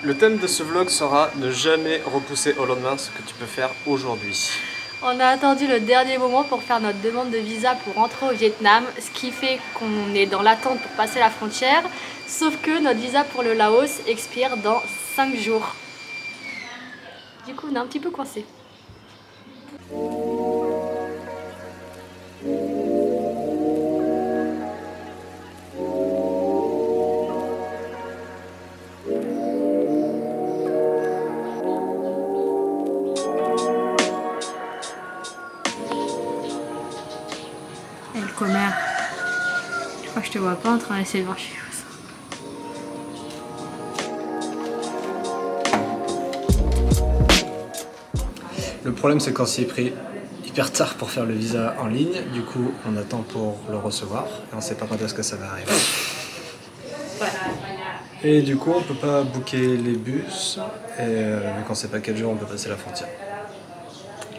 Le thème de ce vlog sera ne jamais repousser au lendemain ce que tu peux faire aujourd'hui. On a attendu le dernier moment pour faire notre demande de visa pour rentrer au Vietnam, ce qui fait qu'on est dans l'attente pour passer la frontière, sauf que notre visa pour le Laos expire dans 5 jours. Du coup, on est un petit peu coincé. Et le commère, je crois que je te vois pas en train d'essayer de voir chez vous. Le problème c'est qu'on s'y est pris hyper tard pour faire le visa en ligne, du coup on attend pour le recevoir et on sait pas quand est-ce que ça va arriver. Et du coup on peut pas booker les bus et vu qu'on sait pas quel jour on peut passer la frontière.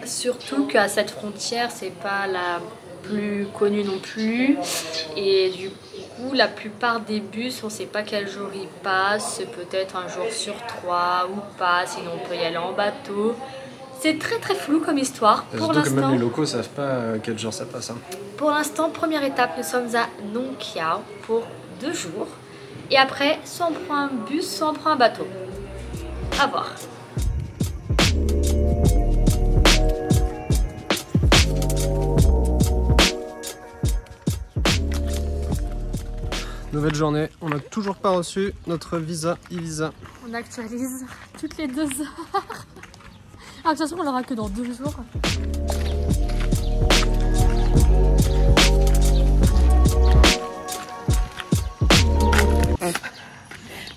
Surtout qu'à cette frontière, c'est pas la plus connue non plus. Et du coup, la plupart des bus, on sait pas quel jour ils passent. Peut-être un jour sur 3 ou pas. Sinon, on peut y aller en bateau. C'est très très flou comme histoire. Pour Surtout que même l'instant, les locaux savent pas quel jour ça passe. Hein. pour l'instant, première étape, nous sommes à Nong Khiao pour 2 jours. Et après, soit on prend un bus, soit on prend un bateau. À voir. Nouvelle journée, on n'a toujours pas reçu notre visa e-visa. On actualise toutes les 2 heures. Ah, de toute façon, on l'aura que dans 2 jours.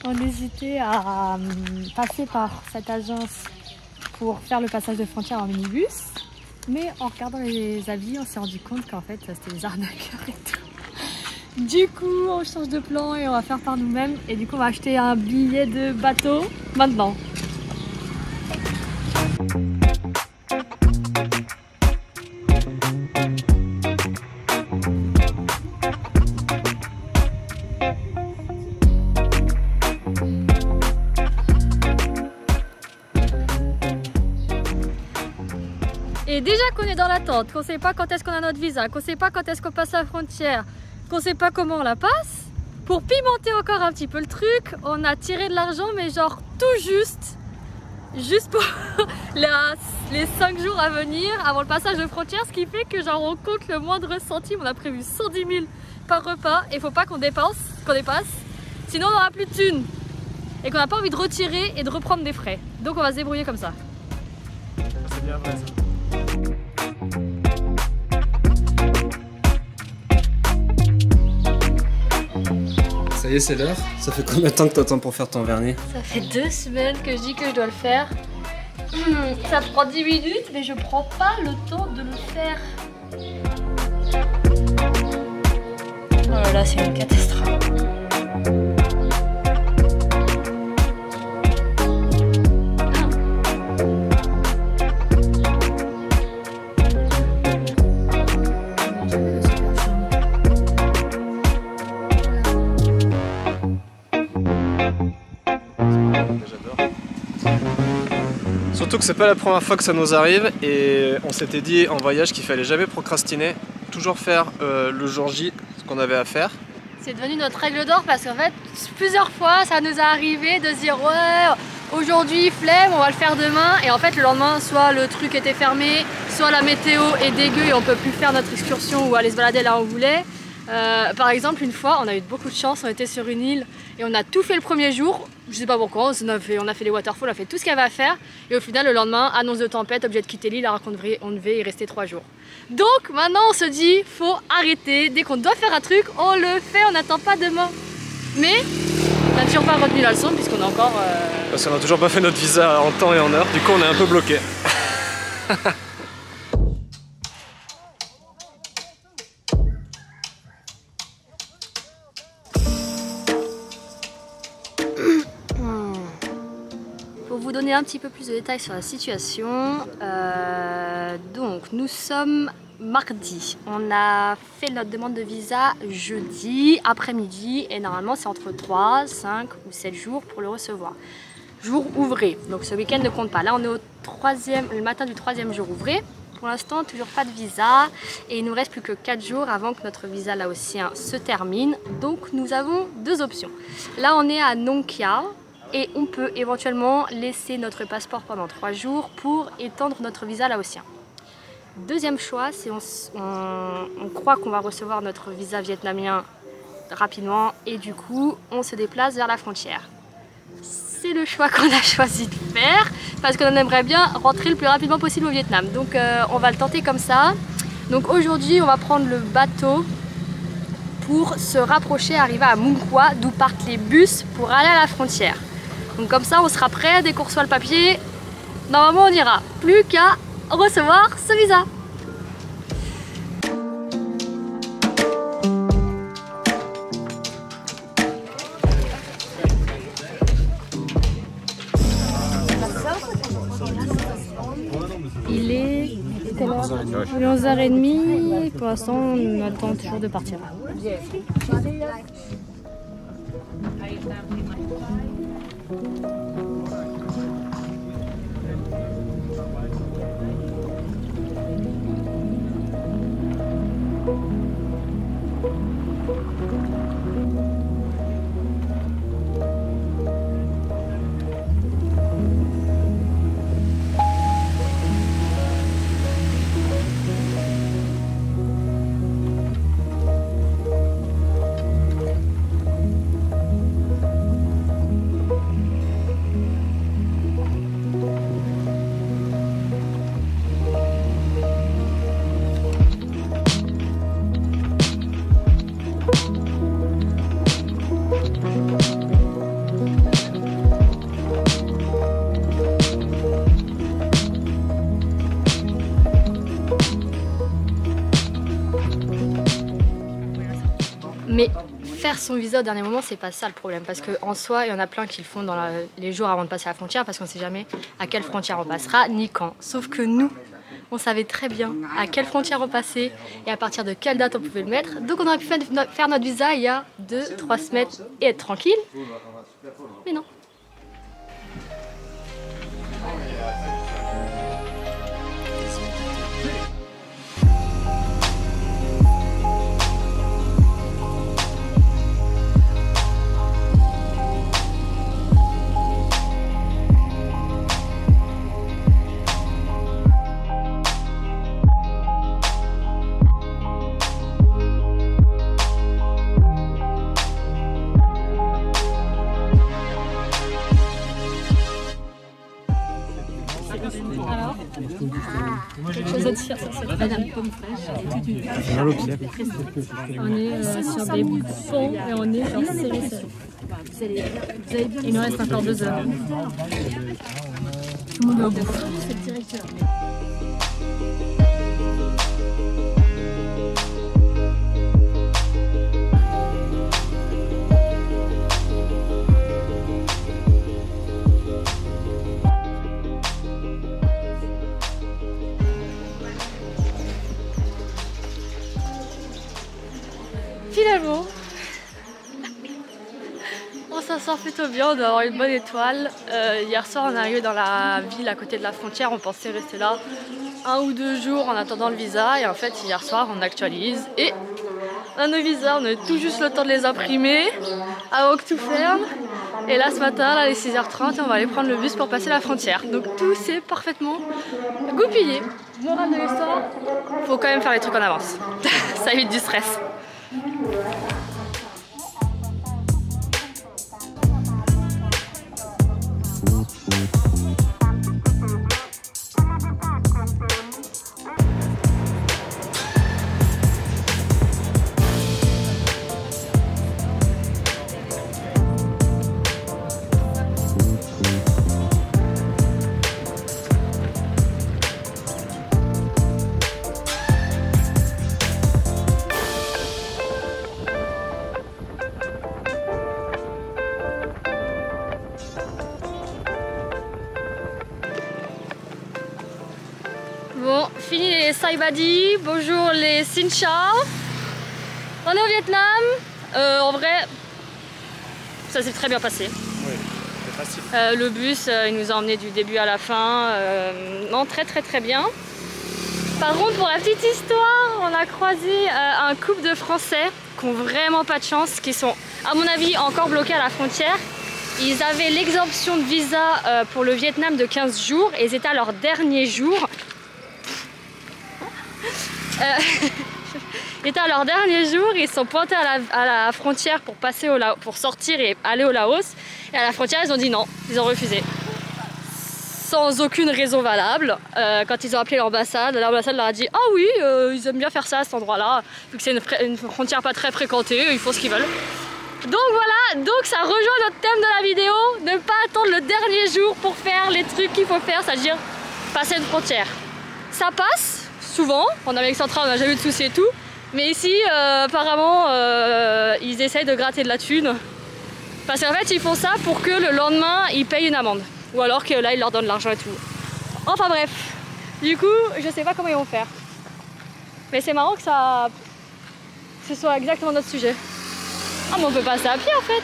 On hésitait à passer par cette agence pour faire le passage de frontière en minibus. Mais en regardant les avis, on s'est rendu compte qu'en fait, c'était des arnaqueurs et tout. Du coup, on change de plan et on va faire par nous-mêmes. Et du coup, on va acheter un billet de bateau maintenant. Et déjà qu'on est dans l'attente, qu'on sait pas quand est-ce qu'on a notre visa, qu'on sait pas quand est-ce qu'on passe la frontière, qu'on sait pas comment on la passe, pour pimenter encore un petit peu le truc, on a tiré de l'argent mais genre tout juste pour les 5 jours à venir avant le passage de frontière, ce qui fait que genre on compte le moindre centime, on a prévu 110 000 par repas et faut pas qu'on dépasse, sinon on n'aura plus de thunes et qu'on n'a pas envie de retirer et de reprendre des frais. Donc on va se débrouiller comme ça. C'est bien vrai ça. Ça y est, c'est l'heure. Ça fait combien de temps que t'attends pour faire ton vernis? Ça fait 2 semaines que je dis que je dois le faire. Ça prend 10 minutes, mais je prends pas le temps de le faire. Oh là là, c'est une catastrophe. Surtout que c'est pas la première fois que ça nous arrive et on s'était dit en voyage qu'il fallait jamais procrastiner, toujours faire le jour J ce qu'on avait à faire. C'est devenu notre règle d'or parce qu'en fait, plusieurs fois ça nous est arrivé de se dire ouais, aujourd'hui flemme, on va le faire demain, et en fait le lendemain soit le truc était fermé, soit la météo est dégueu et on peut plus faire notre excursion ou aller se balader là où on voulait. Par exemple, une fois, on a eu beaucoup de chance, on était sur une île et on a tout fait le premier jour. Je sais pas pourquoi, on a fait les waterfalls, on a fait tout ce qu'il y avait à faire. Et au final, le lendemain, annonce de tempête, obligé de quitter l'île alors qu'on devait y rester 3 jours. Donc maintenant, on se dit, faut arrêter. Dès qu'on doit faire un truc, on le fait, on n'attend pas demain. Mais on n'a toujours pas retenu la leçon puisqu'on a encore... Parce qu'on n'a toujours pas fait notre visa en temps et en heure, du coup on est un peu bloqué. Pour vous donner un petit peu plus de détails sur la situation, donc nous sommes mardi, on a fait notre demande de visa jeudi après-midi et normalement c'est entre 3, 5 ou 7 jours pour le recevoir. jour ouvré. Donc ce week-end ne compte pas. Là on est le matin du 3e jour ouvré. Pour l'instant toujours pas de visa et il nous reste plus que 4 jours avant que notre visa laotien se termine. Donc nous avons 2 options. Là on est à Nong Khia et on peut éventuellement laisser notre passeport pendant 3 jours pour étendre notre visa laotien. Deuxième choix, c'est on croit qu'on va recevoir notre visa vietnamien rapidement et du coup on se déplace vers la frontière. C'est le choix qu'on a choisi de faire parce qu'on aimerait bien rentrer le plus rapidement possible au Vietnam. Donc on va le tenter comme ça. Donc aujourd'hui on va prendre le bateau pour se rapprocher, arriver à Muong Khoa d'où partent les bus pour aller à la frontière. Donc comme ça on sera prêt dès qu'on reçoit le papier. Normalement on ira. Plus qu'à recevoir ce visa. Il est 11h30, pour l'instant on attend toujours de partir. Mais faire son visa au dernier moment, c'est pas ça le problème. Parce qu'en soi, il y en a plein qui le font dans les jours avant de passer la frontière parce qu'on sait jamais à quelle frontière on passera ni quand. Sauf que nous, on savait très bien à quelle frontière on passait et à partir de quelle date on pouvait le mettre. Donc on aurait pu faire notre visa il y a 2-3 semaines et être tranquille. Mais non. Alors, quelque chose à dire sur cette banane pomme fraîche. On est sur des ponts et on est sur serré. Il nous reste encore 2 heures. Tout le monde est au bout. C'est le directeur. Finalement, on s'en sort plutôt bien, on doit avoir une bonne étoile. Hier soir on est arrivé dans la ville à côté de la frontière, on pensait rester là 1 ou 2 jours en attendant le visa et en fait hier soir on actualise et on a nos visas, on a tout juste le temps de les imprimer avant que tout ferme. Et là ce matin, là, il est 6h30 et on va aller prendre le bus pour passer la frontière. Donc tout s'est parfaitement goupillé. Morale de l'histoire, faut quand même faire les trucs en avance, ça évite du stress. Bon, fini les Saibadi, bonjour les Xin Chao. On est au Vietnam. En vrai, ça s'est très bien passé. Oui, c'est Facile. Le bus, il nous a emmenés du début à la fin. Non, très bien. Par contre, pour la petite histoire, on a croisé un couple de Français qui ont vraiment pas de chance, qui sont, à mon avis, encore bloqués à la frontière. Ils avaient l'exemption de visa pour le Vietnam de 15 jours et ils étaient à leur dernier jour. Ils étaient à leur dernier jour, ils se sont pointés à la frontière pour passer pour sortir et aller au Laos. Et à la frontière, ils ont dit non, ils ont refusé. Sans aucune raison valable. Quand ils ont appelé l'ambassade leur a dit « Ah oui, ils aiment bien faire ça à cet endroit-là, vu que c'est une frontière pas très fréquentée, ils font ce qu'ils veulent. » Donc voilà, donc ça rejoint notre thème de la vidéo, ne pas attendre le dernier jour pour faire les trucs qu'il faut faire, c'est-à-dire passer une frontière. Ça passe, souvent, en Amérique centrale on n'a jamais eu de soucis et tout, mais ici apparemment ils essayent de gratter de la thune, parce qu'en fait ils font ça pour que le lendemain ils payent une amende, ou alors que là ils leur donnent l'argent et tout. Enfin bref, du coup je sais pas comment ils vont faire, mais c'est marrant que ce soit exactement notre sujet. Ah mais on peut passer à pied en fait.